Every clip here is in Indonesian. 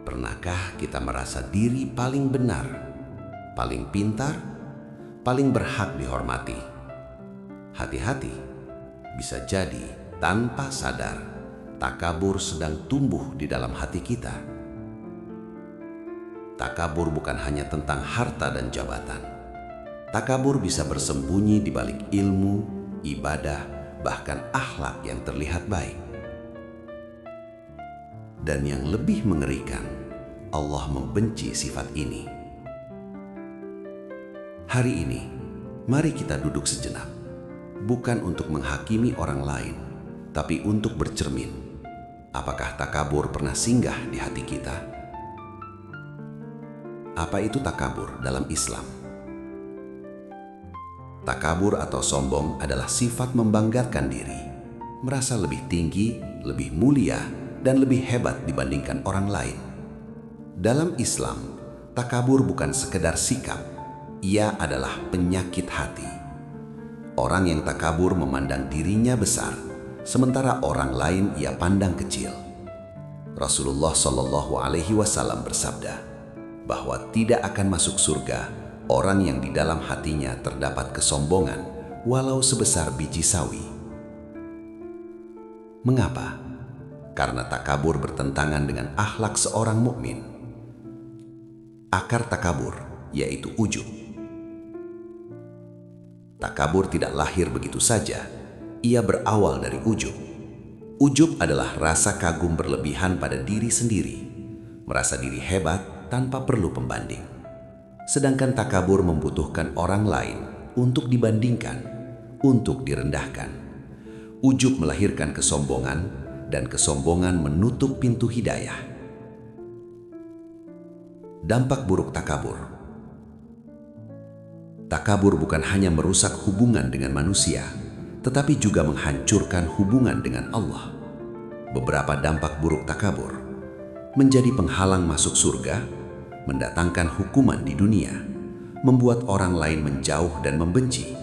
Pernahkah kita merasa diri paling benar, paling pintar, paling berhak dihormati? Hati-hati, bisa jadi tanpa sadar takabur sedang tumbuh di dalam hati kita. Takabur bukan hanya tentang harta dan jabatan. Takabur bisa bersembunyi di balik ilmu, ibadah, bahkan akhlak yang terlihat baik. Dan yang lebih mengerikan, Allah membenci sifat ini. Hari ini, mari kita duduk sejenak, bukan untuk menghakimi orang lain, tapi untuk bercermin. Apakah takabur pernah singgah di hati kita? Apa itu takabur dalam Islam? Takabur atau sombong adalah sifat membanggakan diri, merasa lebih tinggi, lebih mulia, dan lebih hebat dibandingkan orang lain. Dalam Islam, takabur bukan sekedar sikap, ia adalah penyakit hati. Orang yang takabur memandang dirinya besar, sementara orang lain ia pandang kecil. Rasulullah Shallallahu Alaihi Wasallam bersabda bahwa tidak akan masuk surga orang yang di dalam hatinya terdapat kesombongan, walau sebesar biji sawi. Mengapa? Karena takabur bertentangan dengan akhlak seorang mukmin. Akar takabur yaitu ujub. Takabur tidak lahir begitu saja, ia berawal dari ujub. Ujub adalah rasa kagum berlebihan pada diri sendiri, merasa diri hebat tanpa perlu pembanding. Sedangkan takabur membutuhkan orang lain untuk dibandingkan, untuk direndahkan. Ujub melahirkan kesombongan, dan kesombongan menutup pintu hidayah. Dampak buruk takabur. Takabur bukan hanya merusak hubungan dengan manusia, tetapi juga menghancurkan hubungan dengan Allah. Beberapa dampak buruk takabur: menjadi penghalang masuk surga, mendatangkan hukuman di dunia, membuat orang lain menjauh dan membenci,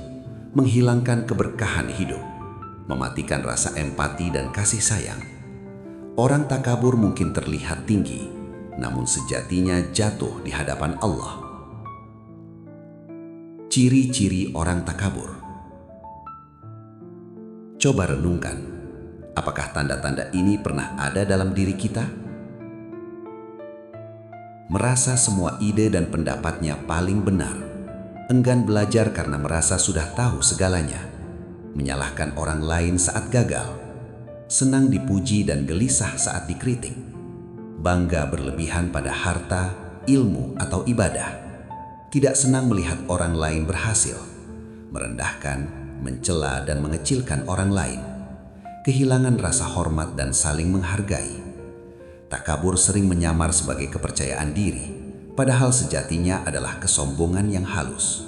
menghilangkan keberkahan hidup, mematikan rasa empati dan kasih sayang. Orang takabur mungkin terlihat tinggi, namun sejatinya jatuh di hadapan Allah. Ciri-ciri orang takabur. Coba renungkan, apakah tanda-tanda ini pernah ada dalam diri kita? Merasa semua ide dan pendapatnya paling benar, enggan belajar karena merasa sudah tahu segalanya, menyalahkan orang lain saat gagal, senang dipuji dan gelisah saat dikritik, bangga berlebihan pada harta, ilmu, atau ibadah, tidak senang melihat orang lain berhasil, merendahkan, mencela, dan mengecilkan orang lain, kehilangan rasa hormat dan saling menghargai. Takabur sering menyamar sebagai kepercayaan diri, padahal sejatinya adalah kesombongan yang halus.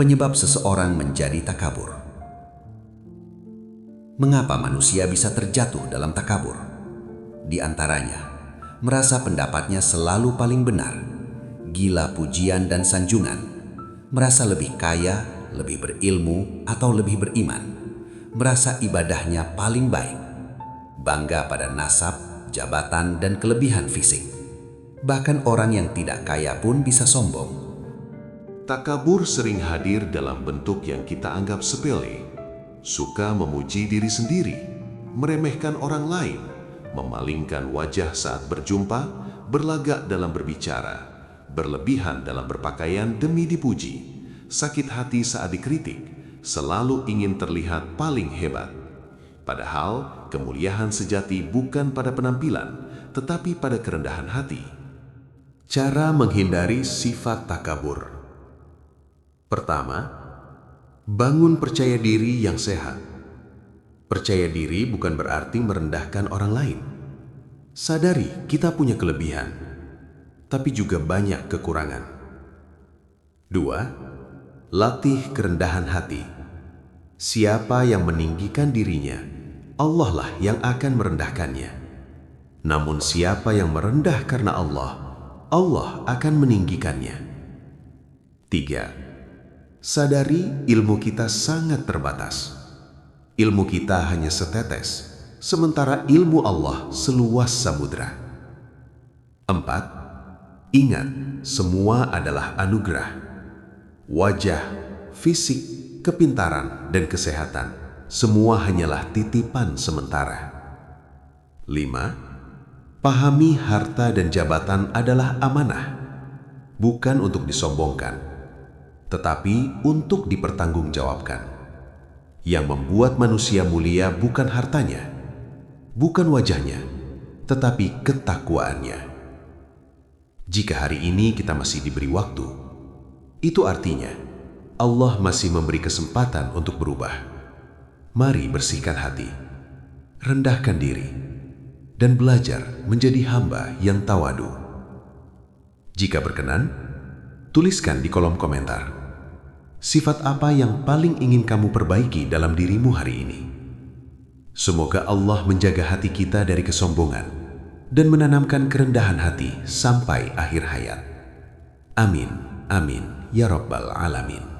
Penyebab seseorang menjadi takabur. Mengapa manusia bisa terjatuh dalam takabur? Di antaranya, merasa pendapatnya selalu paling benar, gila pujian dan sanjungan, merasa lebih kaya, lebih berilmu, atau lebih beriman, merasa ibadahnya paling baik, bangga pada nasab, jabatan, dan kelebihan fisik. Bahkan orang yang tidak kaya pun bisa sombong. Takabur sering hadir dalam bentuk yang kita anggap sepele, suka memuji diri sendiri, meremehkan orang lain, memalingkan wajah saat berjumpa, berlagak dalam berbicara, berlebihan dalam berpakaian demi dipuji, sakit hati saat dikritik, selalu ingin terlihat paling hebat. Padahal kemuliaan sejati bukan pada penampilan, tetapi pada kerendahan hati. Cara menghindari sifat takabur. Pertama, bangun percaya diri yang sehat. Percaya diri bukan berarti merendahkan orang lain. Sadari kita punya kelebihan, tapi juga banyak kekurangan. 2. Latih kerendahan hati. Siapa yang meninggikan dirinya, Allah lah yang akan merendahkannya. Namun siapa yang merendah karena Allah, Allah akan meninggikannya. 3. Sadari ilmu kita sangat terbatas. Ilmu kita hanya setetes, sementara ilmu Allah seluas samudra. 4. Ingat, semua adalah anugerah. Wajah, fisik, kepintaran, dan kesehatan, semua hanyalah titipan sementara. 5. Pahami harta dan jabatan adalah amanah, bukan untuk disombongkan, tetapi untuk dipertanggungjawabkan. Yang membuat manusia mulia bukan hartanya, bukan wajahnya, tetapi ketakwaannya. Jika hari ini kita masih diberi waktu, itu artinya Allah masih memberi kesempatan untuk berubah. Mari bersihkan hati, rendahkan diri, dan belajar menjadi hamba yang tawadu. Jika berkenan, tuliskan di kolom komentar sifat apa yang paling ingin kamu perbaiki dalam dirimu hari ini. Semoga Allah menjaga hati kita dari kesombongan dan menanamkan kerendahan hati sampai akhir hayat. Amin, amin, ya Rabbal Alamin.